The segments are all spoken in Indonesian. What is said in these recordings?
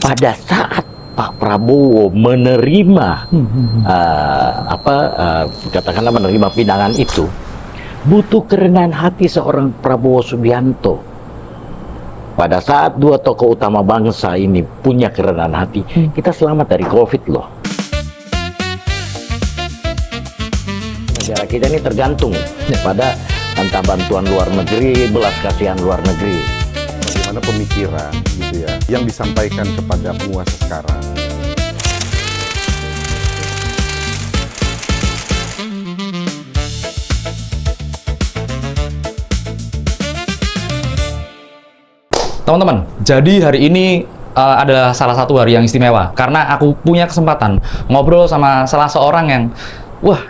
pada saat Pak Prabowo menerima katakanlah menerima pinangan itu, butuh kerendahan hati seorang Prabowo Subianto. Pada saat dua tokoh utama bangsa ini punya kerendahan hati, kita selamat dari COVID loh. Negara kita ini tergantung pada entah bantuan luar negeri, belas kasihan luar negeri. Bagaimana pemikiran gitu ya yang disampaikan kepada penguasa sekarang. Teman-teman, jadi hari ini adalah salah satu hari yang istimewa karena aku punya kesempatan ngobrol sama salah seorang yang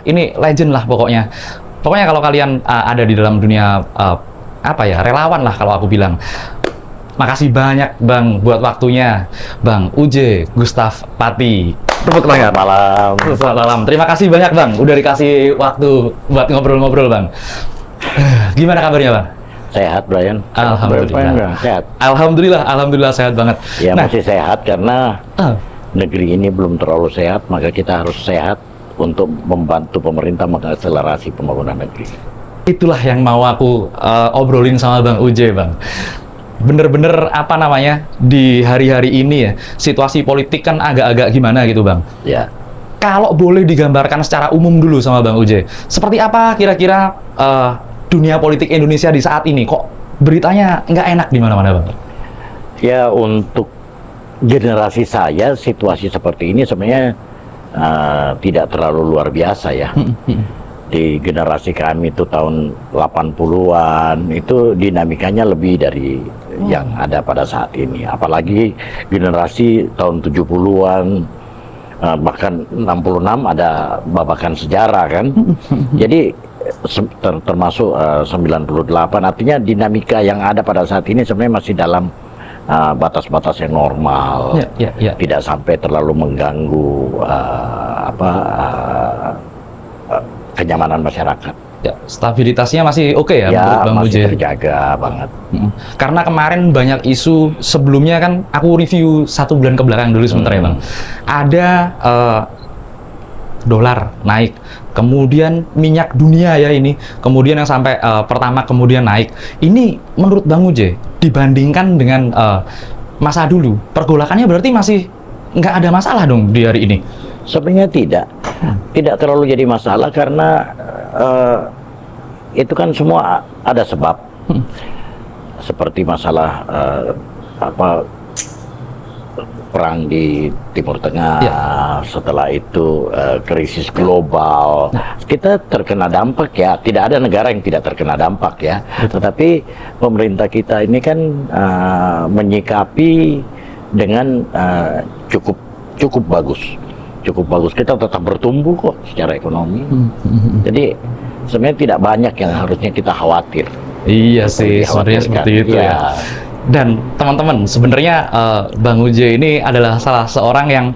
ini legend lah pokoknya. Pokoknya kalau kalian ada di dalam dunia relawan lah kalau aku bilang. Makasih banyak Bang buat waktunya, Bang Uje Gustaf Pati. Tepuk tangan. Malam. Terima kasih banyak Bang, udah dikasih waktu buat ngobrol-ngobrol Bang. Gimana kabarnya Bang? Sehat, Brian. Alhamdulillah. Sehat. Alhamdulillah sehat banget. Ya masih sehat karena negeri ini belum terlalu sehat, maka kita harus sehat untuk membantu pemerintah mengakselerasi pembangunan negeri. Itulah yang mau aku obrolin sama Bang Uje Bang. Bener-bener di hari-hari ini ya, situasi politik kan agak-agak gimana gitu Bang. Ya. Kalau boleh digambarkan secara umum dulu sama Bang Uje, seperti apa kira-kira dunia politik Indonesia di saat ini? Kok beritanya nggak enak di mana-mana Bang? Ya, untuk generasi saya, situasi seperti ini sebenarnya tidak terlalu luar biasa ya. Di generasi kami itu tahun 80-an, itu dinamikanya lebih dari yang ada pada saat ini. Apalagi generasi tahun 70-an, bahkan 66 ada babakan sejarah kan. Jadi termasuk 98, artinya dinamika yang ada pada saat ini sebenarnya masih dalam batas-batas yang normal, tidak sampai terlalu mengganggu kenyamanan masyarakat. Ya, stabilitasnya masih oke ya, menurut Bang Uje? Masih terjaga banget. Karena kemarin banyak isu sebelumnya kan, aku review 1 bulan ke belakang dulu sebentar ya Bang. Ada dolar naik, kemudian minyak dunia ya ini, kemudian yang sampai pertama kemudian naik. Ini menurut Bang Uje, dibandingkan dengan masa dulu, pergolakannya berarti masih nggak ada masalah dong di hari ini? Sebenarnya tidak terlalu jadi masalah karena itu kan semua ada sebab. Seperti masalah perang di Timur Tengah, setelah itu krisis global, kita terkena dampak ya. Tidak ada negara yang tidak terkena dampak ya. Tetapi pemerintah kita ini kan menyikapi dengan cukup bagus. Kita tetap bertumbuh kok secara ekonomi. Jadi sebenarnya tidak banyak yang harusnya kita khawatir. Iya sih, sebenarnya seperti itu ya. Dan teman-teman, sebenarnya Bang Uje ini adalah salah seorang yang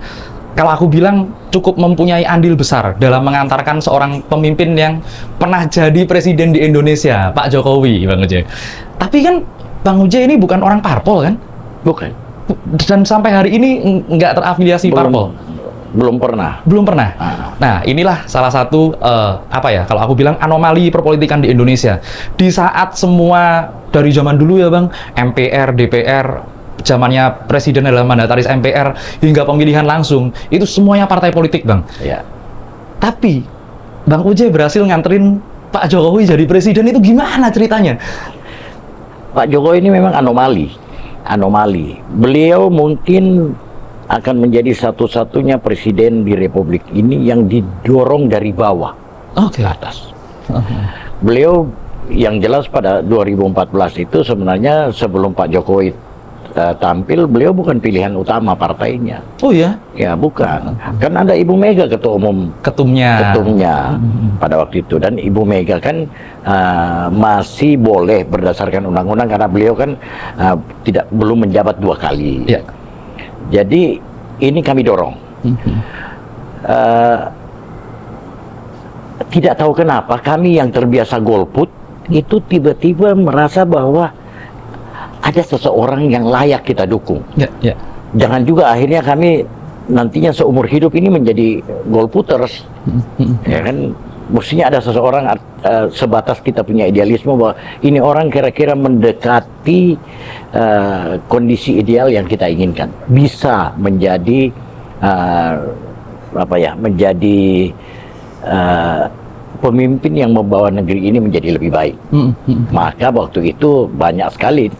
kalau aku bilang cukup mempunyai andil besar dalam mengantarkan seorang pemimpin yang pernah jadi presiden di Indonesia, Pak Jokowi, Bang Uje. Tapi kan Bang Uje ini bukan orang parpol kan? Bukan. Dan sampai hari ini nggak terafiliasi parpol. Belum pernah. Nah, inilah salah satu kalau aku bilang anomali perpolitikan di Indonesia. Di saat semua dari zaman dulu ya Bang, MPR, DPR, zamannya presiden adalah mandataris MPR hingga pemilihan langsung, itu semuanya partai politik Bang. Ya. Tapi Bang Uje berhasil nganterin Pak Jokowi jadi presiden, itu gimana ceritanya? Pak Jokowi ini memang anomali. Beliau mungkin akan menjadi satu-satunya presiden di Republik ini yang didorong dari bawah ke atas. Beliau yang jelas pada 2014 itu sebenarnya sebelum Pak Jokowi tampil, beliau bukan pilihan utama partainya. Oh ya? Ya bukan. Kan ada Ibu Mega ketumnya pada waktu itu, dan Ibu Mega kan masih boleh berdasarkan undang-undang karena beliau kan belum menjabat 2 kali. Ya. Jadi ini kami dorong. Tidak tahu kenapa kami yang terbiasa golput itu tiba-tiba merasa bahwa ada seseorang yang layak kita dukung. jangan juga akhirnya kami nantinya seumur hidup ini menjadi golputters, ya kan? Mestinya ada seseorang sebatas kita punya idealisme bahwa ini orang kira-kira mendekati kondisi ideal yang kita inginkan, bisa menjadi menjadi pemimpin yang membawa negeri ini menjadi lebih baik. Maka waktu itu banyak sekali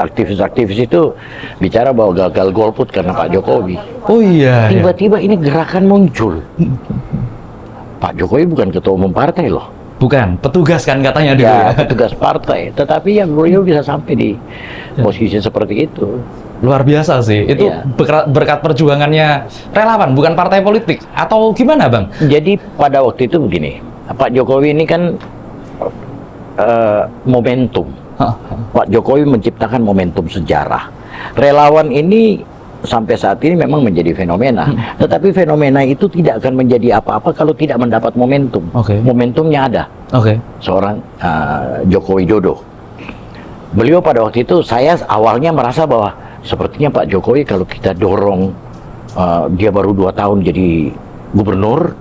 aktivis-aktivis itu bicara bahwa gagal golput karena Pak Jokowi. Oh iya. Tiba-tiba ini gerakan muncul. Pak Jokowi bukan ketua umum partai loh. Bukan, petugas kan katanya dulu Ya, ya. petugas partai. Tetapi ya beliau bisa sampai di posisi seperti itu. Luar biasa sih. Itu Iya. berkat perjuangannya relawan, bukan partai politik. Atau gimana, Bang? Jadi pada waktu itu begini, Pak Jokowi ini kan momentum. Pak Jokowi menciptakan momentum sejarah. Relawan ini sampai saat ini memang menjadi fenomena, tetapi fenomena itu tidak akan menjadi apa-apa kalau tidak mendapat momentum. Oke. Momentumnya ada. Oke. Seorang Joko Widodo. Beliau pada waktu itu, saya awalnya merasa bahwa sepertinya Pak Jokowi kalau kita dorong, dia baru 2 tahun jadi gubernur,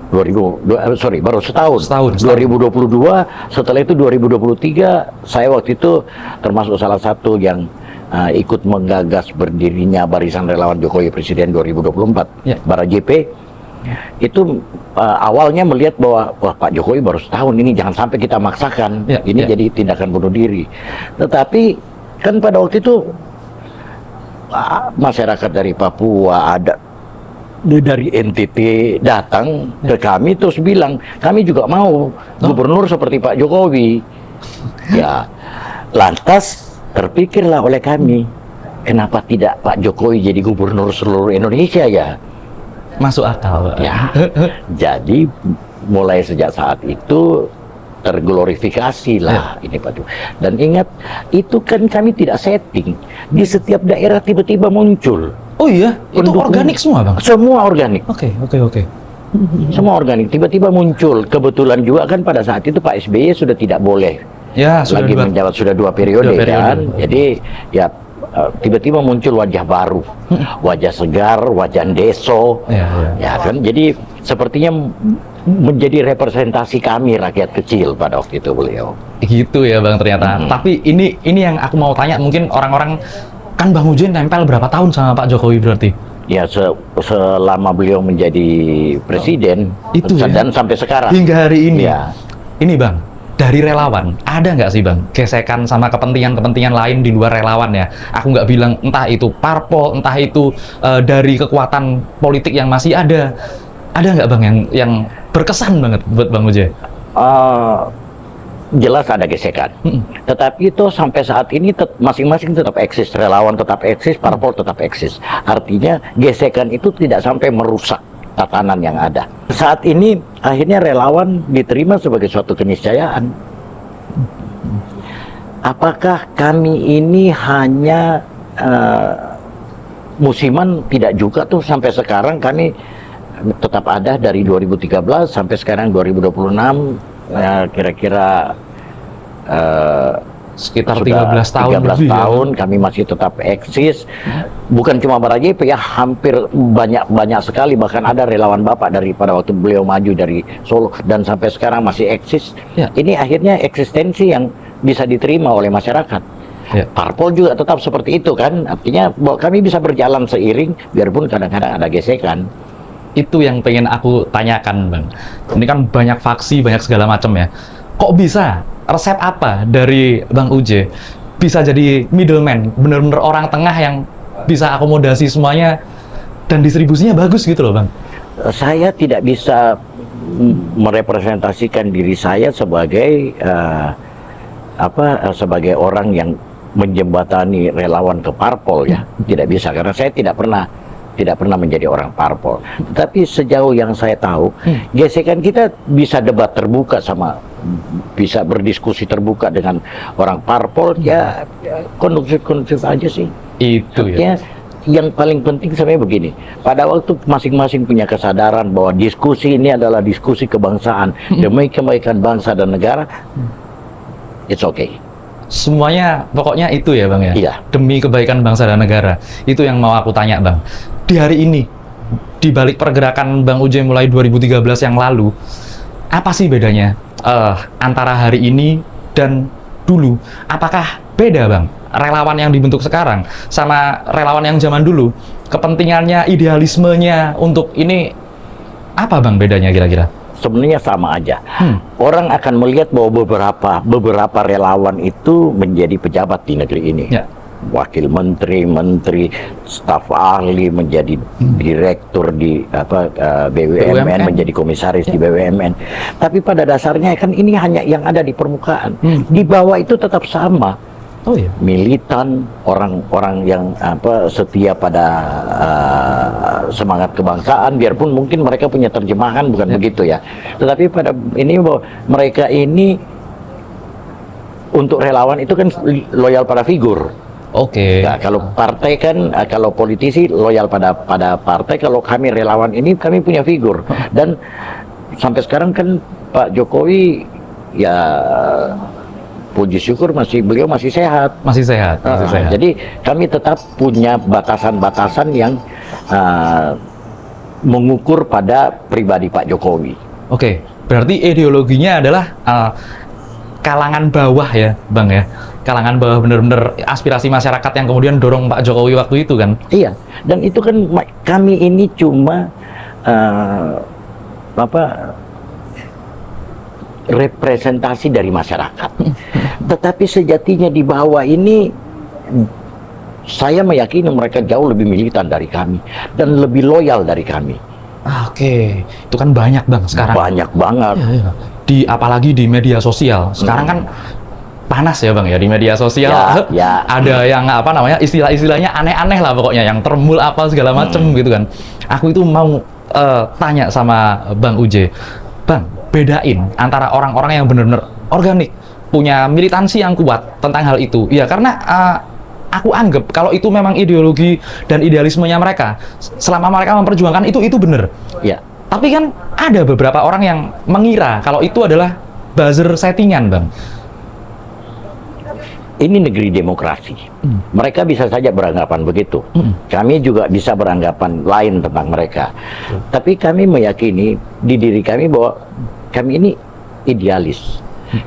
baru setahun. 2022, setelah itu 2023, saya waktu itu termasuk salah satu yang ikut menggagas berdirinya Barisan Relawan Jokowi Presiden 2024, Ya. Bara JP. Itu awalnya melihat bahwa wah, Pak Jokowi baru setahun ini, jangan sampai kita maksakan, Ya, ini ya. jadi tindakan bunuh diri. Tetapi kan pada waktu itu masyarakat dari Papua, ada dari NTT datang ke kami terus bilang kami juga mau gubernur seperti Pak Jokowi. Ya, lantas terpikirlah oleh kami, kenapa tidak Pak Jokowi jadi gubernur seluruh Indonesia ya? Masuk akal. Ya, jadi mulai sejak saat itu terglorifikasi lah ini Pak Jokowi. Dan ingat, itu kan kami tidak setting, di setiap daerah tiba-tiba muncul. Oh iya, itu pendukung. organik semua, Bang? Semua organik. Oke. Semua organik, tiba-tiba muncul. Kebetulan juga kan pada saat itu Pak SBY sudah tidak boleh Ya, sudah lagi dua. menjabat, sudah 2 periode, Dua periode. kan. Jadi ya tiba-tiba muncul wajah baru, wajah segar, wajah deso, ya kan. Jadi sepertinya menjadi representasi kami rakyat kecil pada waktu itu beliau. Gitu ya, Bang, ternyata. Tapi ini yang aku mau tanya, mungkin orang-orang kan Bang Uje nempel berapa tahun sama Pak Jokowi berarti? Ya selama beliau menjadi presiden Itu ya? dan sampai sekarang. Hingga hari ini. Ya. Ini, Bang, dari relawan, ada nggak sih, Bang, gesekan sama kepentingan-kepentingan lain di luar relawan ya? Aku nggak bilang entah itu parpol, entah itu dari kekuatan politik yang masih ada. Ada nggak, Bang, yang berkesan banget buat Bang Uje? Jelas ada gesekan, tetapi itu sampai saat ini masing-masing tetap eksis, relawan tetap eksis, parpol tetap eksis. Artinya gesekan itu tidak sampai merusak tatanan yang ada. Saat ini akhirnya relawan diterima sebagai suatu keniscayaan. Apakah kami ini hanya musiman? Tidak juga tuh, sampai sekarang kami tetap ada dari 2013 sampai sekarang 2026. Kira-kira Sekitar sudah 13 tahun 13 lebih, tahun kami masih tetap eksis. Bukan cuma Bara JP ya, hampir banyak sekali, bahkan ada relawan Bapak dari pada waktu beliau maju dari Solo dan sampai sekarang masih eksis. Ya. Ini akhirnya eksistensi yang bisa diterima oleh masyarakat. Ya. Parpol juga tetap seperti itu kan, artinya bahwa kami bisa berjalan seiring biarpun kadang-kadang ada gesekan. Itu yang pengen aku tanyakan, Bang. Ini kan banyak faksi, banyak segala macam ya. Kok bisa? Resep apa dari Bang Uje bisa jadi middleman, bener-bener orang tengah yang bisa akomodasi semuanya dan distribusinya bagus gitu loh, Bang? Saya tidak bisa merepresentasikan diri saya sebagai sebagai orang yang menjembatani relawan ke parpol ya. Tidak bisa, karena saya tidak pernah menjadi orang parpol. Tetapi sejauh yang saya tahu, gesekan kita bisa debat terbuka bisa berdiskusi terbuka dengan orang parpol, ya kondusif aja sih. Itu ya. Artinya, yang paling penting sebenarnya begini, pada waktu masing-masing punya kesadaran bahwa diskusi ini adalah diskusi kebangsaan demi kebaikan bangsa dan negara, it's okay. semuanya pokoknya itu ya Bang ya? Iya. Demi kebaikan bangsa dan negara. Itu yang mau aku tanya Bang. Di hari ini, di balik pergerakan Bang Uje mulai 2013 yang lalu, apa sih bedanya antara hari ini dan dulu? Apakah beda Bang? Relawan yang dibentuk sekarang sama relawan yang zaman dulu, kepentingannya, idealismenya untuk ini apa Bang bedanya kira-kira? Sebenarnya sama aja. Orang akan melihat bahwa beberapa relawan itu menjadi pejabat di negeri ini. Ya. Wakil menteri, staf ahli, menjadi direktur di BUMN, menjadi komisaris di BUMN. Tapi pada dasarnya kan ini hanya yang ada di permukaan. Di bawah itu tetap sama. Oh iya. Militan, orang-orang yang setia pada semangat kebangsaan, biarpun mungkin mereka punya terjemahan bukan begitu ya. Tetapi pada ini bahwa mereka ini untuk relawan itu kan loyal pada figur. Oke. Nah, kalau partai kan, kalau politisi loyal pada partai, kalau kami relawan ini kami punya figur. Dan sampai sekarang kan Pak Jokowi ya puji syukur beliau masih sehat. Masih sehat. Jadi kami tetap punya batasan-batasan yang mengukur pada pribadi Pak Jokowi. Oke, berarti ideologinya adalah kalangan bawah ya, Bang ya. Kalangan bawah benar-benar aspirasi masyarakat yang kemudian dorong Pak Jokowi waktu itu kan? Iya, dan itu kan kami ini cuma representasi dari masyarakat. Tetapi sejatinya di bawah ini saya meyakini mereka jauh lebih militan dari kami dan lebih loyal dari kami. Oke, itu kan banyak Bang sekarang. Banyak banget. Iya. Apalagi di media sosial. Sekarang kan panas ya Bang ya di media sosial. Ya. Ada yang istilah-istilahnya aneh-aneh lah pokoknya, yang termul apa segala macem gitu kan. Aku itu mau tanya sama Bang Uje. Bang, bedain antara orang-orang yang benar-benar organik, punya militansi yang kuat tentang hal itu. Ya karena aku anggap kalau itu memang ideologi dan idealismenya mereka, selama mereka memperjuangkan itu benar. Ya. Tapi kan ada beberapa orang yang mengira kalau itu adalah buzzer settingan, Bang. Ini negeri demokrasi. Mereka bisa saja beranggapan begitu. Kami juga bisa beranggapan lain tentang mereka. Tapi kami meyakini di diri kami bahwa kami ini idealis.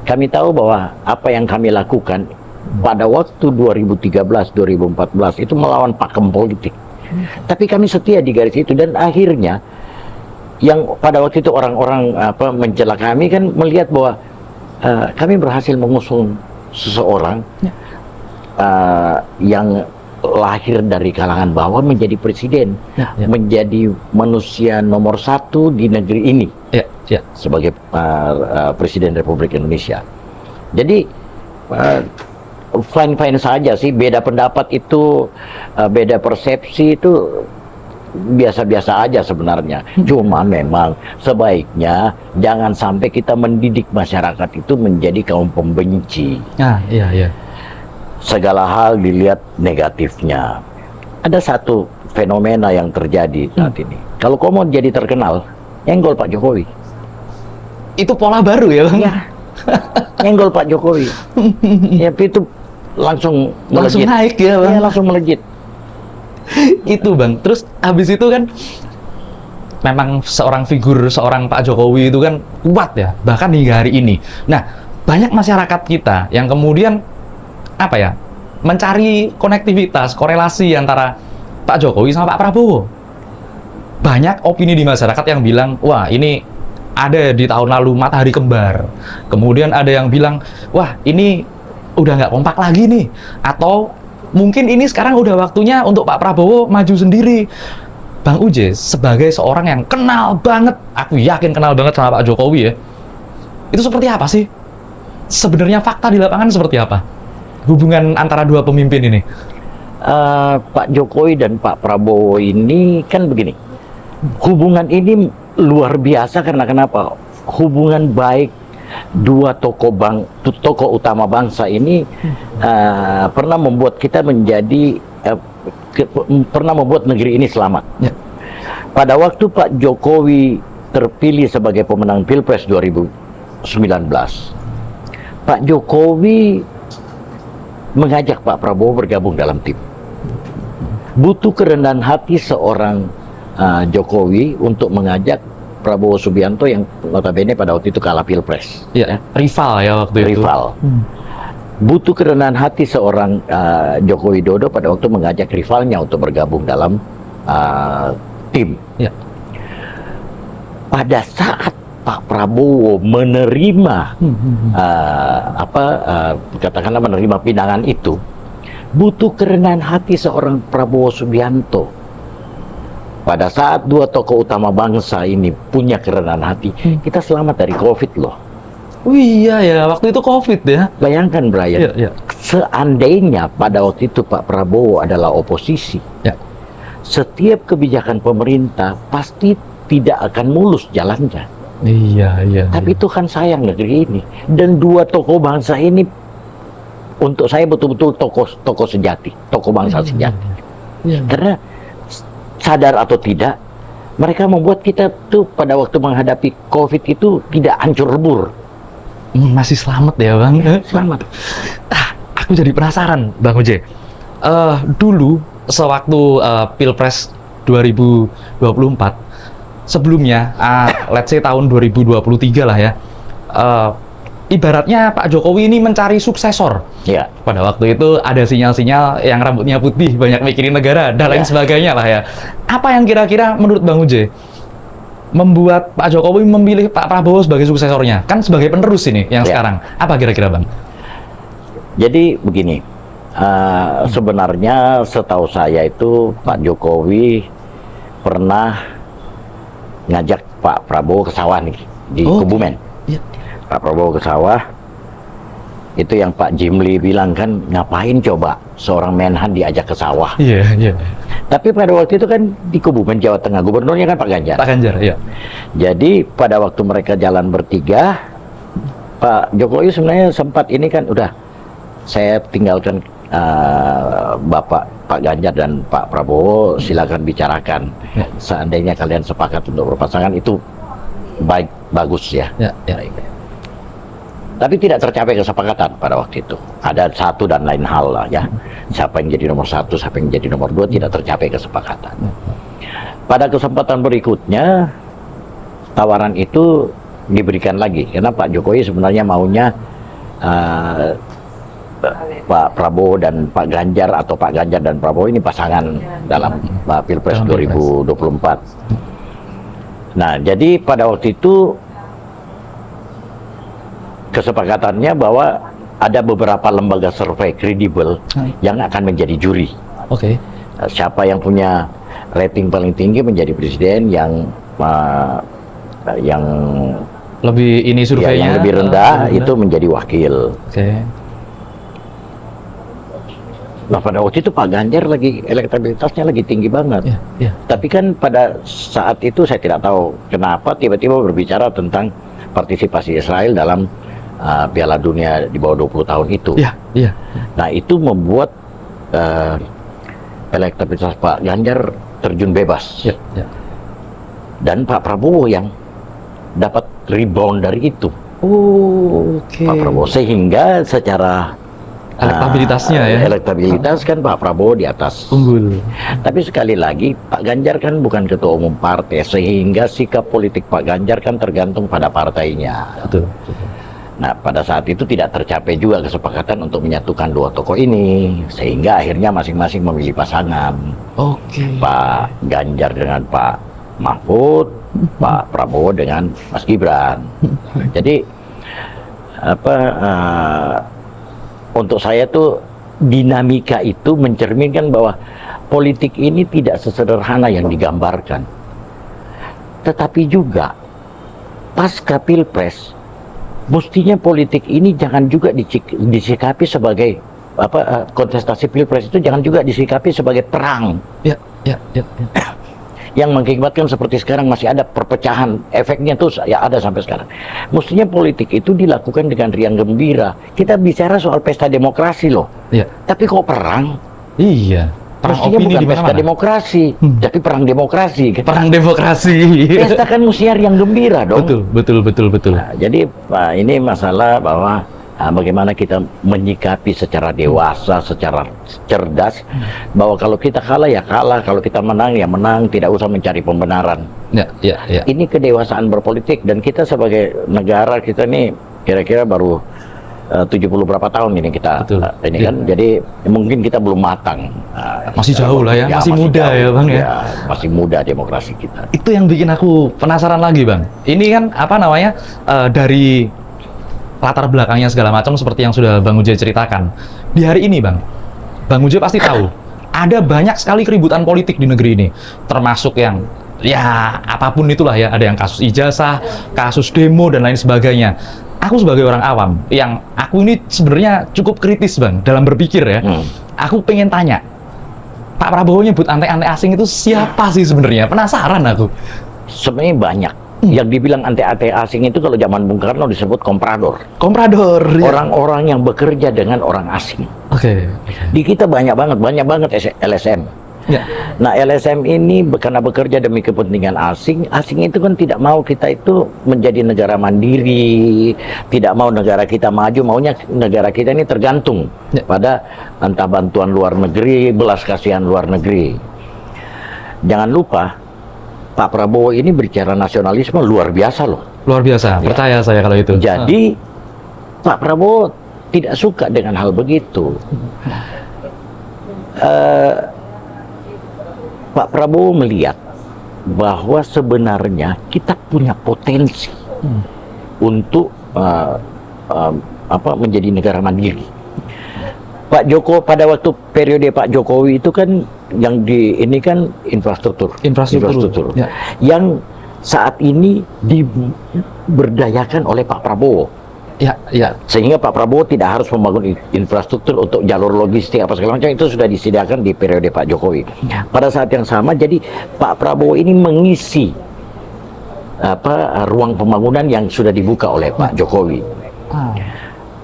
Kami tahu bahwa apa yang kami lakukan pada waktu 2013-2014 itu melawan pakem politik. Tapi kami setia di garis itu, dan akhirnya yang pada waktu itu orang-orang mencela kami kan melihat bahwa kami berhasil mengusung seseorang yang lahir dari kalangan bawah menjadi presiden, menjadi manusia nomor 1 di negeri ini sebagai presiden Republik Indonesia. Jadi fine-fine saja sih, beda pendapat itu, beda persepsi itu biasa-biasa aja sebenarnya. Cuma memang sebaiknya jangan sampai kita mendidik masyarakat itu menjadi kaum pembenci. Iya. Segala hal dilihat negatifnya. Ada satu fenomena yang terjadi saat ini. Kalau kau mau jadi terkenal, nyenggol Pak Jokowi. Itu pola baru ya, Bang? Ya. Nyenggol Pak Jokowi. Ya, itu langsung melejit. Naik ya, Bang? Ya, langsung melejit. Itu Bang, terus habis itu kan memang seorang Pak Jokowi itu kan kuat ya, bahkan hingga hari ini. Nah, banyak masyarakat kita yang kemudian mencari konektivitas, korelasi antara Pak Jokowi sama Pak Prabowo. Banyak opini di masyarakat yang bilang, wah ini ada di tahun lalu matahari kembar. Kemudian ada yang bilang, wah ini udah nggak kompak lagi nih, atau mungkin ini sekarang udah waktunya untuk Pak Prabowo maju sendiri. Bang Uje, sebagai seorang yang kenal banget, aku yakin kenal banget sama Pak Jokowi ya, itu seperti apa sih? Sebenarnya fakta di lapangan seperti apa? Hubungan antara dua pemimpin ini? Pak Jokowi dan Pak Prabowo ini kan begini. Hubungan ini luar biasa karena kenapa? Hubungan baik dua tokoh utama bangsa ini pernah membuat kita menjadi pernah membuat negeri ini selamat. Pada waktu Pak Jokowi terpilih sebagai pemenang Pilpres 2019, Pak Jokowi mengajak Pak Prabowo bergabung dalam tim. Butuh kerendahan hati seorang Jokowi untuk mengajak Prabowo Subianto yang notabene pada waktu itu kalah Pilpres. Ya, rival ya waktu itu. Rival. Butuh kerendahan hati seorang Joko Widodo pada waktu mengajak rivalnya untuk bergabung dalam tim. Ya. Pada saat Pak Prabowo menerima katakanlah menerima pinangan itu, butuh kerendahan hati seorang Prabowo Subianto. Pada saat dua tokoh utama bangsa ini punya kerendahan hati, kita selamat dari COVID loh. Oh iya ya, waktu itu COVID ya. Bayangkan Brian, Iya, iya. seandainya pada waktu itu Pak Prabowo adalah oposisi, Ya. setiap kebijakan pemerintah pasti tidak akan mulus jalannya. Iya, iya. Tapi Tuhan sayang negeri ini, dan dua tokoh bangsa ini untuk saya betul-betul tokoh sejati, tokoh bangsa sejati. Iya. Karena sadar atau tidak, mereka membuat kita tuh pada waktu menghadapi COVID itu tidak hancur lebur. Masih selamat ya Bang. Selamat. Aku jadi penasaran Bang Oje. Dulu sewaktu Pilpres 2024, sebelumnya, let's say tahun 2023 lah ya, ibaratnya Pak Jokowi ini mencari suksesor. Ya. Pada waktu itu ada sinyal-sinyal yang rambutnya putih, banyak mikirin negara, dan lain sebagainya lah ya. Apa yang kira-kira menurut Bang Oje membuat Pak Jokowi memilih Pak Prabowo sebagai suksesornya? Kan sebagai penerus ini yang sekarang. Apa kira-kira Bang? Jadi begini, sebenarnya setahu saya itu Pak Jokowi pernah ngajak Pak Prabowo ke sawah nih di Kebumen. Ya. Pak Prabowo ke sawah, itu yang Pak Jimli bilang kan, ngapain coba seorang Menhan diajak ke sawah. Iya, iya. Tapi pada waktu itu kan di Kebumen, Jawa Tengah, gubernurnya kan Pak Ganjar. Pak Ganjar, iya. Jadi pada waktu mereka jalan bertiga, Pak Jokowi sebenarnya sempat ini kan, udah saya tinggalkan Bapak Pak Ganjar dan Pak Prabowo, silakan bicarakan. Ya. Seandainya kalian sepakat untuk berpasangan itu baik, bagus ya. Ya, ya. Tapi tidak tercapai kesepakatan pada waktu itu. Ada satu dan lain hal lah ya. Siapa yang jadi nomor satu, siapa yang jadi nomor dua, tidak tercapai kesepakatan. Pada kesempatan berikutnya, tawaran itu diberikan lagi. Karena Pak Jokowi sebenarnya maunya Pak Prabowo dan Pak Ganjar, atau Pak Ganjar dan Prabowo ini pasangan dalam Pilpres 2024. Nah, jadi pada waktu itu kesepakatannya bahwa ada beberapa lembaga survei kredibel yang akan menjadi juri. Oke. Siapa yang punya rating paling tinggi menjadi presiden, yang Lebih ini surveinya. yang lebih rendah itu menjadi wakil. Oke. Nah, pada waktu itu Pak Ganjar lagi elektabilitasnya lagi tinggi banget. Iya, iya. Tapi kan pada saat itu saya tidak tahu kenapa tiba-tiba berbicara tentang partisipasi Israel dalam Piala Dunia di bawah 20 tahun itu. Iya, iya. Nah, itu membuat elektabilitas Pak Ganjar terjun bebas. Iya, iya. Dan Pak Prabowo yang dapat rebound dari itu. Oh, oke. Pak Prabowo, sehingga secara Elektabilitasnya ya. elektabilitas kan Pak Prabowo di atas. Unggul. Tapi sekali lagi Pak Ganjar kan bukan ketua umum partai, sehingga sikap politik Pak Ganjar kan tergantung pada partainya. Betul. Nah, pada saat itu tidak tercapai juga kesepakatan untuk menyatukan dua tokoh ini, sehingga akhirnya masing-masing memilih pasangan. Oke. Pak Ganjar dengan Pak Mahfud, Pak Prabowo dengan Mas Gibran. Jadi untuk saya tuh dinamika itu mencerminkan bahwa politik ini tidak sesederhana yang digambarkan. Tetapi juga pasca Pilpres, mestinya politik ini jangan juga disikapi sebagai kontestasi Pilpres itu jangan juga disikapi sebagai perang. Ya, ya, ya, ya. Yang mengakibatkan seperti sekarang masih ada perpecahan, efeknya tuh ya ada sampai sekarang. Mestinya politik itu dilakukan dengan riang gembira. Kita bicara soal pesta demokrasi loh. Iya. Tapi kok perang? Iya. Perang Mestinya opini bukan di pesta mana-mana. demokrasi, tapi perang demokrasi. Kan? Perang demokrasi. Pesta kan mestinya riang gembira dong. Betul, betul, betul, betul. Nah, jadi ini masalah bahwa bagaimana kita menyikapi secara dewasa, secara cerdas, bahwa kalau kita kalah ya kalah, kalau kita menang ya menang, tidak usah mencari pembenaran. Ya. Ini kedewasaan berpolitik, dan kita sebagai negara kita nih kira-kira baru 70 berapa tahun ini kita Betul. ini Ya. kan, jadi mungkin kita belum matang. Masih jauh lah ya, masih muda jauh. ya, Bang, ya. Masih muda demokrasi kita. Itu yang bikin aku penasaran lagi, Bang. Ini kan apa namanya, dari latar belakangnya segala macam seperti yang sudah Bang Uje ceritakan. Di hari ini, Bang Uje pasti tahu ada banyak sekali keributan politik di negeri ini, termasuk yang ya apapun itulah ya, ada yang kasus ijazah, kasus demo dan lain sebagainya. Aku sebagai orang awam, yang aku ini sebenarnya cukup kritis, Bang, dalam berpikir ya. Aku pengen tanya, Pak Prabowo nyebut antek-antek asing itu siapa sih sebenarnya? Penasaran aku. Sebenarnya banyak. Yang dibilang antek-antek asing itu kalau zaman Bung Karno disebut komprador. Komprador. Ya. Orang-orang yang bekerja dengan orang asing. Oke. Di kita banyak banget LSM. Ya. Nah, LSM ini karena bekerja demi kepentingan asing itu kan tidak mau kita itu menjadi negara mandiri, tidak mau negara kita maju, maunya negara kita ini tergantung pada entah bantuan luar negeri, belas kasihan luar negeri. Jangan lupa, Pak Prabowo ini bicara nasionalisme luar biasa loh. Luar biasa, percaya saya kalau itu. Jadi Pak Prabowo tidak suka dengan hal begitu. Pak Prabowo melihat bahwa sebenarnya kita punya potensi untuk menjadi negara mandiri. Pak Joko pada waktu periode Pak Jokowi itu kan yang di ini kan infrastruktur. Ya. Yang saat ini diberdayakan oleh Pak Prabowo. Ya. Sehingga Pak Prabowo tidak harus membangun infrastruktur untuk jalur logistik apa segala macam, itu sudah disediakan di periode Pak Jokowi. Pada saat yang sama, jadi Pak Prabowo ini mengisi ruang pembangunan yang sudah dibuka oleh Pak Jokowi.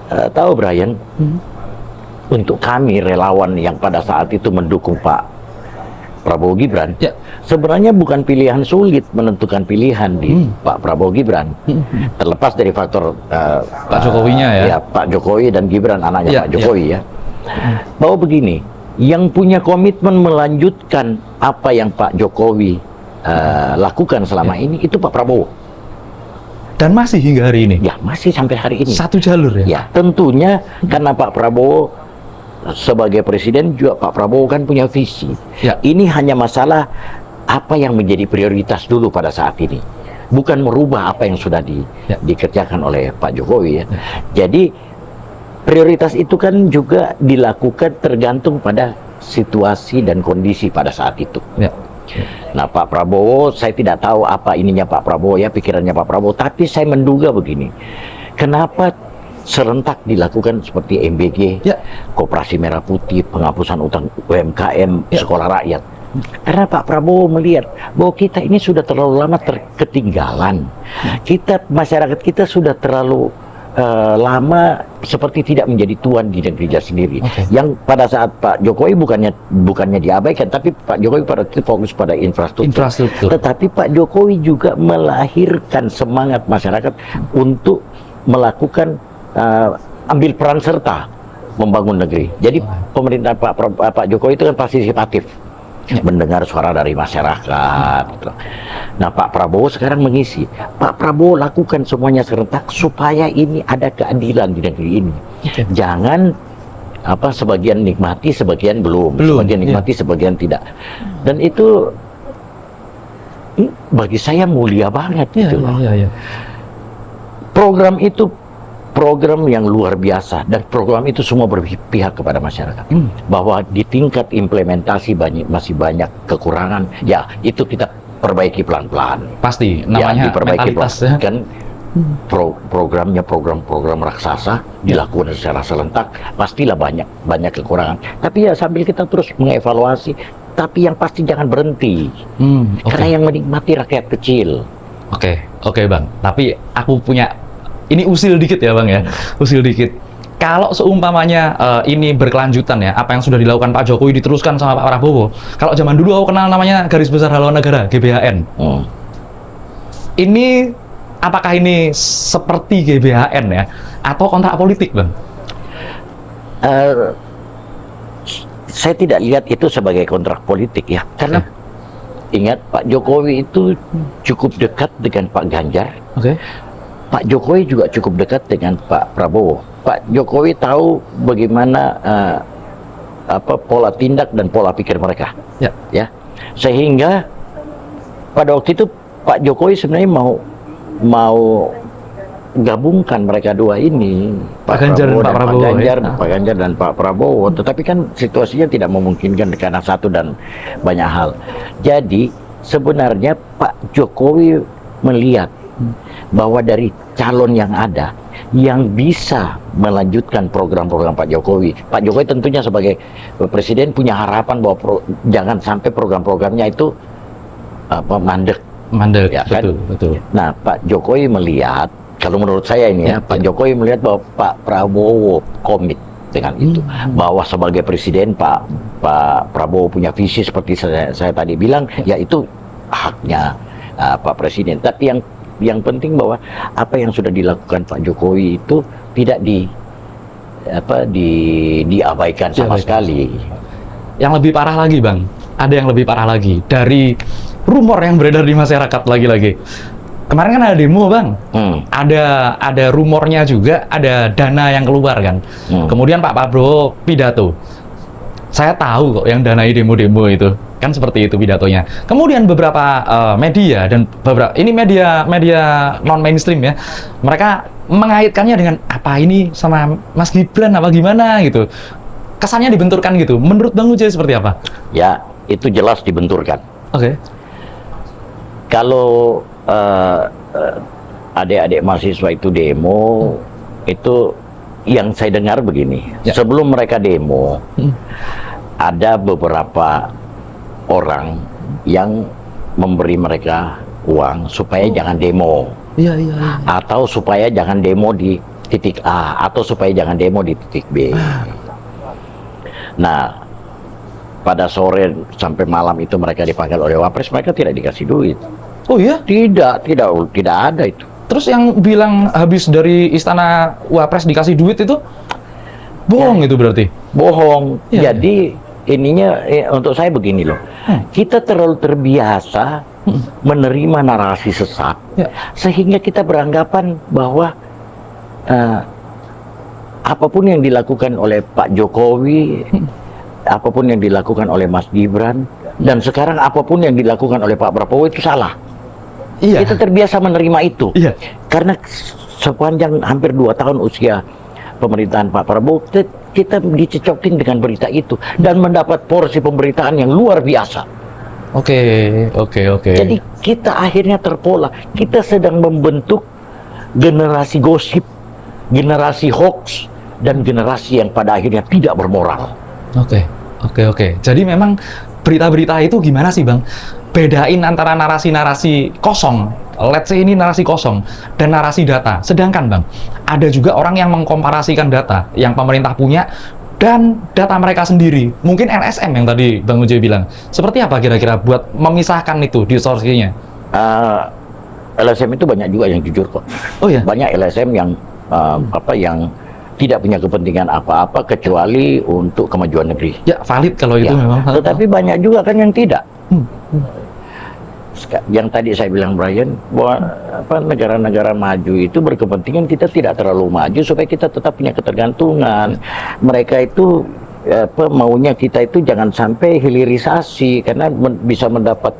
Tahu Brian, untuk kami relawan yang pada saat itu mendukung Pak Prabowo Gibran, sebenarnya bukan pilihan sulit menentukan pilihan di Pak Prabowo Gibran. Terlepas dari faktor Pak Jokowinya ya. Pak Jokowi dan Gibran anaknya Pak Jokowi ya. Bahwa begini, yang punya komitmen melanjutkan apa yang Pak Jokowi lakukan selama ini itu Pak Prabowo. Dan masih hingga hari ini. Ya, masih sampai hari ini. Satu jalur ya. Ya, tentunya karena Pak Prabowo sebagai presiden juga Pak Prabowo kan punya visi. Ini hanya masalah apa yang menjadi prioritas dulu pada saat ini, bukan merubah apa yang sudah dikerjakan oleh Pak Jokowi ya. Jadi prioritas itu kan juga dilakukan tergantung pada situasi dan kondisi pada saat itu. Nah, Pak Prabowo, saya tidak tahu apa ininya Pak Prabowo ya, pikirannya Pak Prabowo, tapi saya menduga begini, kenapa serentak dilakukan seperti MBG, Koperasi Merah Putih, penghapusan utang UMKM, sekolah rakyat. Karena Pak Prabowo melihat bahwa kita ini sudah terlalu lama ketinggalan. Masyarakat kita sudah terlalu lama seperti tidak menjadi tuan di negerinya sendiri. Yang pada saat Pak Jokowi bukannya diabaikan, tapi Pak Jokowi pada itu fokus pada infrastruktur. Tetapi Pak Jokowi juga melahirkan semangat masyarakat untuk melakukan ambil peran serta membangun negeri. Jadi pemerintah Pak Jokowi itu kan partisipatif, mendengar suara dari masyarakat. Nah, Pak Prabowo sekarang mengisi. Pak Prabowo lakukan semuanya serentak supaya ini ada keadilan di negeri ini. Jangan sebagian nikmati, sebagian belum. Sebagian nikmati, sebagian tidak. Dan itu bagi saya mulia banget gitu loh. Program itu program yang luar biasa, dan program itu semua berpihak kepada masyarakat. Bahwa di tingkat implementasi masih banyak kekurangan, ya itu kita perbaiki pelan-pelan. Pasti, namanya mentalitas ya. Kan programnya program raksasa dilakukan secara serentak, pastilah banyak kekurangan. Tapi ya sambil kita terus mengevaluasi, tapi yang pasti jangan berhenti. Karena yang menikmati rakyat kecil. Oke Bang, tapi aku punya ini usil dikit ya Bang ya, usil dikit. Kalau seumpamanya ini berkelanjutan ya, apa yang sudah dilakukan Pak Jokowi diteruskan sama Pak Prabowo. Kalau zaman dulu aku kenal namanya Garis Besar Haluan Negara, GBHN. Ini apakah ini seperti GBHN ya, atau kontrak politik, Bang? Saya tidak lihat itu sebagai kontrak politik ya, karena ingat Pak Jokowi itu cukup dekat dengan Pak Ganjar. Oke. Pak Jokowi juga cukup dekat dengan Pak Prabowo. Pak Jokowi tahu bagaimana pola tindak dan pola pikir mereka. Ya. Sehingga pada waktu itu Pak Jokowi sebenarnya mau gabungkan mereka dua ini, Pak Ganjar dan Pak Prabowo, Pak Ganjar dan Pak Prabowo, tetapi kan situasinya tidak memungkinkan karena satu dan banyak hal. Jadi sebenarnya Pak Jokowi melihat bahwa dari calon yang ada yang bisa melanjutkan program-program Pak Jokowi tentunya sebagai presiden punya harapan bahwa jangan sampai program-programnya itu mandek, ya kan? betul. Nah, Pak Jokowi melihat, kalau menurut saya ini Pak Jokowi melihat bahwa Pak Prabowo komit dengan itu, bahwa sebagai presiden Pak Prabowo punya visi seperti saya tadi bilang, yaitu haknya Pak Presiden. Tapi yang penting bahwa apa yang sudah dilakukan Pak Jokowi itu tidak diabaikan sama sekali. Yang lebih parah lagi, Bang, ada yang lebih parah lagi dari rumor yang beredar di masyarakat lagi-lagi. Kemarin kan ada demo, Bang. Ada rumornya juga, ada dana yang keluar kan. Kemudian Pak Prabowo pidato. Saya tahu kok yang danai demo-demo itu. Kan seperti itu pidatonya. Kemudian beberapa media dan ini media non mainstream ya. Mereka mengaitkannya dengan apa ini sama Mas Gibran apa gimana gitu. Kesannya dibenturkan gitu. Menurut Bang Uce seperti apa? Ya, itu jelas dibenturkan. Oke. Kalau adik-adik mahasiswa itu demo, itu yang saya dengar begini. Sebelum mereka demo, ada beberapa orang yang memberi mereka uang supaya jangan demo. Iya. Atau supaya jangan demo di titik A, atau supaya jangan demo di titik B. Nah, pada sore sampai malam itu mereka dipanggil oleh Wapres, mereka tidak dikasih duit. Oh iya? Tidak ada itu. Terus yang bilang habis dari istana Wapres dikasih duit itu bohong itu berarti? Bohong. Ya, Jadi ininya untuk saya begini loh. Kita terlalu terbiasa menerima narasi sesat, sehingga kita beranggapan bahwa apapun yang dilakukan oleh Pak Jokowi, apapun yang dilakukan oleh Mas Gibran, dan sekarang apapun yang dilakukan oleh Pak Prabowo itu salah. Iya. Kita terbiasa menerima itu. Iya. Karena sepanjang hampir 2 tahun usia pemerintahan Pak Prabowo, kita dicecokin dengan berita itu dan mendapat porsi pemberitaan yang luar biasa. Oke. Jadi kita akhirnya terpola. Kita sedang membentuk generasi gosip, generasi hoax, dan generasi yang pada akhirnya tidak bermoral. Oke. Jadi memang berita-berita itu gimana sih, Bang? Bedain antara narasi-narasi kosong, let's say ini narasi kosong, dan narasi data. Sedangkan, Bang, ada juga orang yang mengkomparasikan data yang pemerintah punya dan data mereka sendiri. Mungkin LSM yang tadi Bang Uce bilang. Seperti apa kira-kira buat memisahkan itu distorsinya? LSM itu banyak juga yang jujur kok. Oh ya? Banyak LSM yang yang tidak punya kepentingan apa-apa kecuali untuk kemajuan negeri. Ya, valid kalau itu memang. Tetapi banyak juga kan yang tidak. Yang tadi saya bilang, Brian, bahwa negara-negara maju itu berkepentingan kita tidak terlalu maju supaya kita tetap punya ketergantungan. Mereka itu maunya kita itu jangan sampai hilirisasi karena bisa mendapat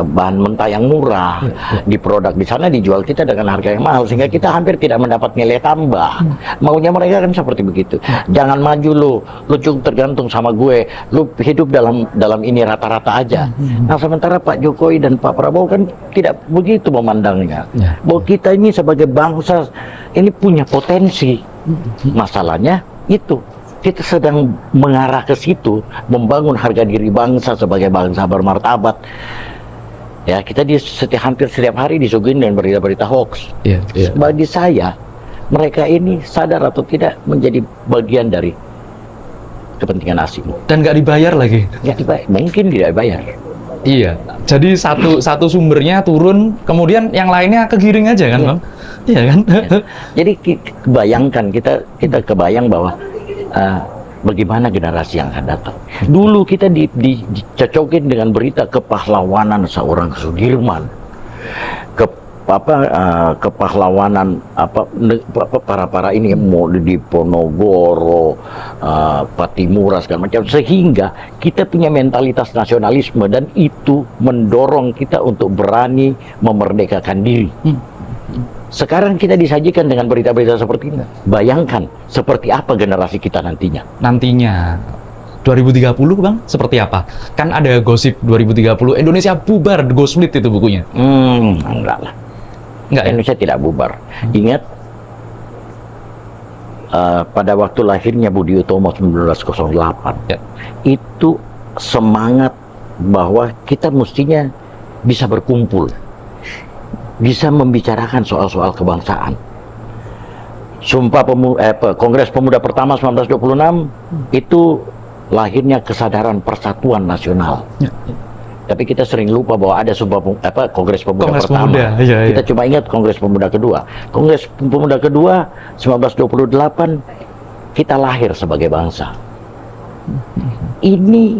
bahan mentah yang murah di produk di sana, dijual kita dengan harga yang mahal sehingga kita hampir tidak mendapat nilai tambah. Maunya mereka kan seperti begitu. Jangan maju lu cukup tergantung sama gue, lu hidup dalam ini rata-rata aja. Nah, sementara Pak Jokowi dan Pak Prabowo kan tidak begitu memandangnya. Bahwa kita ini sebagai bangsa ini punya potensi. Masalahnya itu kita sedang mengarah ke situ, membangun harga diri bangsa sebagai bangsa bermartabat. Ya, kita hampir setiap hari disuguhin dengan berita-berita hoax. Bagi saya, mereka ini sadar atau tidak menjadi bagian dari kepentingan asing. Dan nggak dibayar lagi? Nggak dibayar, mungkin tidak dibayar. Iya, jadi satu sumbernya turun, kemudian yang lainnya kegiring aja kan, Bang? Iya kan? Jadi bayangkan kita kebayang bahwa bagaimana generasi yang akan datang. Dulu kita dicocokin dengan berita kepahlawanan seorang Sudirman, kepahlawanan para ini mau di Ponorogo, Patimura segala macam, sehingga kita punya mentalitas nasionalisme dan itu mendorong kita untuk berani memerdekakan diri. Sekarang kita disajikan dengan berita-berita seperti ini. Bayangkan seperti apa generasi kita nantinya. Nantinya 2030 Bang, seperti apa? Kan ada gosip 2030 Indonesia bubar, Go Split itu bukunya. Enggak lah. Enggak ya? Indonesia tidak bubar. Ingat pada waktu lahirnya Budi Utomo 1908, Ya. itu semangat bahwa kita mestinya bisa berkumpul, bisa membicarakan soal-soal kebangsaan. Kongres Pemuda pertama 1926 itu lahirnya kesadaran persatuan nasional. Ya. Tapi kita sering lupa bahwa ada Kongres Pemuda Kongres pertama. Pemuda, iya, iya. Kita cuma ingat Kongres Pemuda kedua. Kongres Pemuda kedua 1928 kita lahir sebagai bangsa. Ini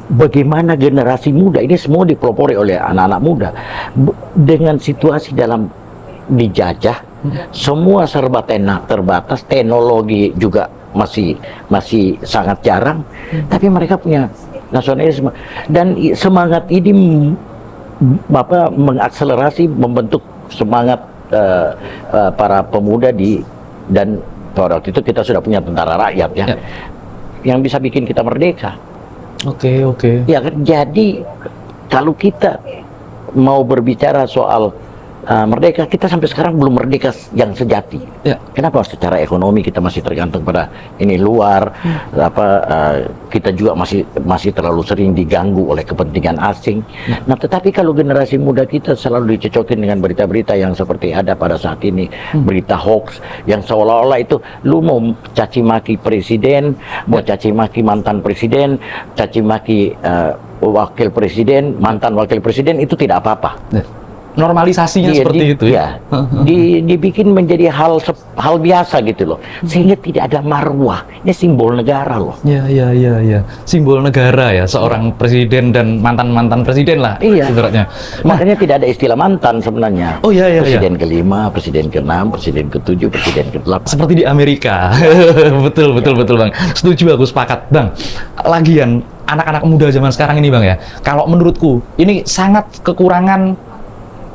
bagaimana generasi muda ini semua dipelopori oleh anak-anak muda dengan situasi dalam dijajah, semua serba terbatas, teknologi juga masih sangat jarang, tapi mereka punya nasionalisme dan semangat ini mengakselerasi, membentuk semangat para pemuda dan pada waktu itu kita sudah punya tentara rakyat ya. Yang bisa bikin kita merdeka. Oke. Ya kan, jadi kalau kita mau berbicara soal merdeka, kita sampai sekarang belum merdeka yang sejati. Ya. Kenapa? Secara ekonomi kita masih tergantung pada ini luar, kita juga masih terlalu sering diganggu oleh kepentingan asing. Nah, tetapi kalau generasi muda kita selalu dicocokin dengan berita-berita yang seperti ada pada saat ini, berita hoax yang seolah-olah itu lu mau caci maki presiden, mau caci maki mantan presiden, caci maki wakil presiden, mantan wakil presiden, itu tidak apa-apa. Normalisasinya seperti itu ya. Dibikin menjadi hal biasa gitu loh, sehingga tidak ada marwah. Ini simbol negara loh. Iya. Simbol negara ya, seorang presiden dan mantan presiden lah. Iya. Ibaratnya. Makanya tidak ada istilah mantan sebenarnya. Oh iya. Presiden kelima, presiden ke-6, presiden ke-7, presiden ke-8. Seperti di Amerika. betul Bang. Setuju, aku sepakat Bang. Lagian anak-anak muda zaman sekarang ini Bang ya, kalau menurutku ini sangat kekurangan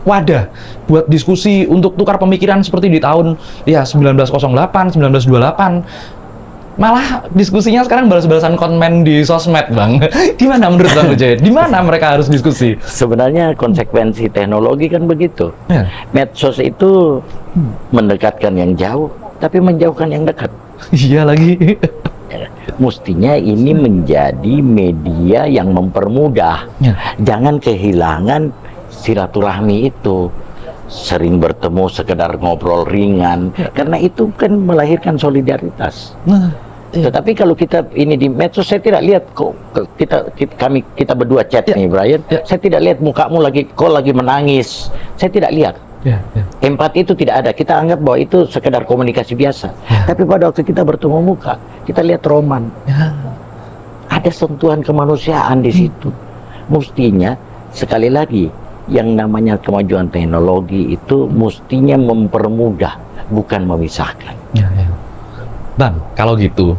wadah buat diskusi untuk tukar pemikiran seperti di tahun 1908, 1928. Malah diskusinya sekarang balas-balasan komen di sosmed Bang. Gimana menurut Bang Ujaya? Di mana mereka harus diskusi? Sebenarnya konsekuensi teknologi kan begitu. Ya. Medsos itu mendekatkan yang jauh, tapi menjauhkan yang dekat. Iya lagi. Mestinya ini menjadi media yang mempermudah. Ya. Jangan kehilangan silaturahmi itu, sering bertemu, sekedar ngobrol ringan, karena itu kan melahirkan solidaritas. Nah, iya. Tetapi kalau kita ini di medsos, saya tidak lihat kok kita berdua chat nih Brian, saya tidak lihat mukamu kau lagi menangis, saya tidak lihat. Ya. Empati itu tidak ada, kita anggap bahwa itu sekedar komunikasi biasa. Tapi pada waktu kita bertemu muka, kita lihat roman, ada sentuhan kemanusiaan di situ. Mestinya sekali lagi, yang namanya kemajuan teknologi itu mestinya mempermudah, bukan memisahkan. Ya. Bang, kalau gitu,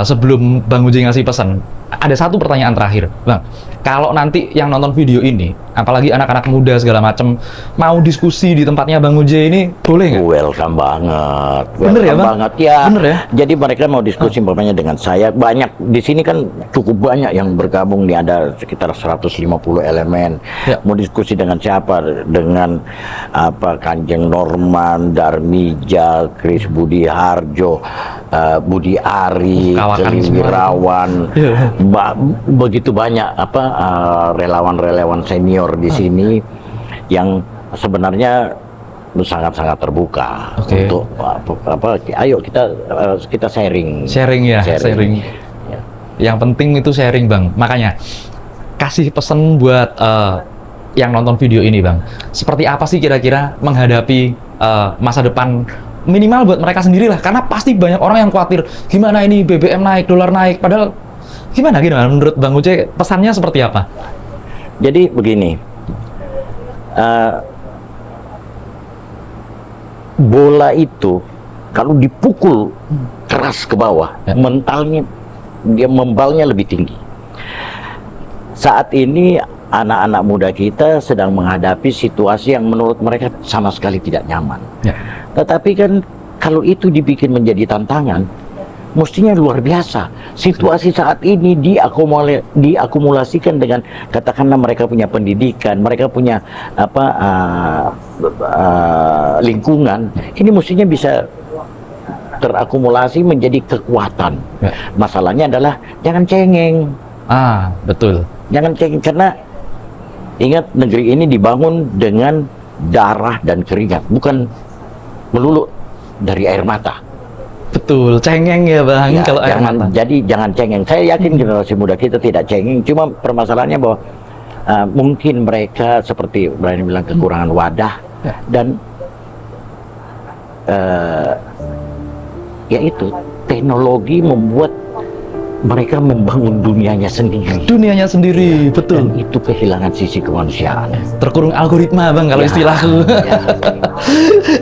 sebelum Bang Uji ngasih pesan, ada satu pertanyaan terakhir, Bang. Kalau nanti yang nonton video ini, apalagi anak-anak muda segala macam, mau diskusi di tempatnya Bang Uji ini, boleh nggak? Welcome banget. Bener ya, Bang? Banget ya. Bener ya? Jadi mereka mau diskusi umpamanya dengan saya, banyak di sini kan cukup banyak yang bergabung nih, ada sekitar 150 elemen. Ya. Mau diskusi dengan siapa? Dengan Kanjeng Norman, Darmija, Kris Budi Harjo, Budi Ari, Kawakan Wirawan, Ya. Begitu banyak relawan-relawan senior di sini yang sebenarnya sangat-sangat terbuka. Oke. Untuk ayo kita sharing. Sharing. Ya. Yang penting itu sharing Bang. Makanya kasih pesan buat yang nonton video ini, Bang. Seperti apa sih kira-kira menghadapi masa depan minimal buat mereka sendiri lah, karena pasti banyak orang yang khawatir gimana ini BBM naik, dolar naik, padahal gimana menurut Bang Uce pesannya seperti apa? Jadi begini, bola itu kalau dipukul keras ke bawah, mentalnya dia membalnya lebih tinggi. Saat ini anak-anak muda kita sedang menghadapi situasi yang menurut mereka sama sekali tidak nyaman. Ya. Tetapi kan kalau itu dibikin menjadi tantangan, mestinya luar biasa. Situasi saat ini diakumulasikan dengan katakanlah mereka punya pendidikan, mereka punya lingkungan. Ini mestinya bisa terakumulasi menjadi kekuatan. Ya. Masalahnya adalah jangan cengeng. Betul. Jangan cengeng, karena ingat negeri ini dibangun dengan darah dan keringat, bukan melulu dari air mata. Betul, cengeng ya Bang, Ya, kalau air mata. jadi jangan cengeng. Saya yakin generasi muda kita tidak cengeng, cuma permasalahannya bahwa mungkin mereka seperti Brian bilang kekurangan wadah dan yaitu teknologi membuat mereka membangun dunianya sendiri. Dunianya sendiri, betul. Dan itu kehilangan sisi kemanusiaan. Terkurung algoritma Bang kalau Ya, istilahku. ya.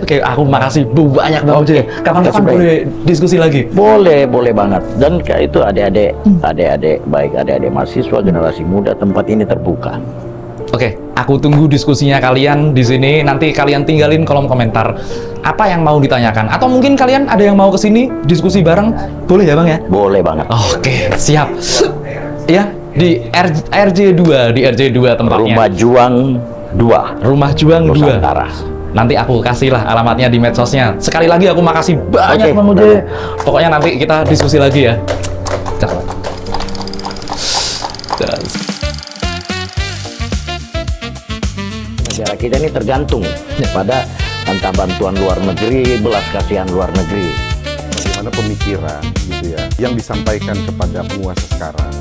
Oke, aku makasih banyak Bang Uce. Kapan-kapan Makasih, boleh diskusi lagi. Boleh banget. Dan itu adik-adik baik adik-adik mahasiswa generasi muda, tempat ini terbuka. Oke, aku tunggu diskusinya kalian di sini. Nanti kalian tinggalin kolom komentar apa yang mau ditanyakan. Atau mungkin kalian ada yang mau ke sini diskusi bareng, boleh ya Bang ya? Boleh banget. Oke, siap. Ya, di RJ2, di RJ2 tempatnya. Rumah Juang 2. Rumah Juang 2. Nusantara. Nanti aku kasih lah alamatnya di medsosnya. Sekali lagi aku makasih banyak Oke, Bang Uce. Pokoknya nanti kita diskusi lagi ya. Cakep. Negara kita ini tergantung pada entah bantuan luar negeri, belas kasihan luar negeri. Bagaimana pemikiran gitu ya yang disampaikan kepada penguasa sekarang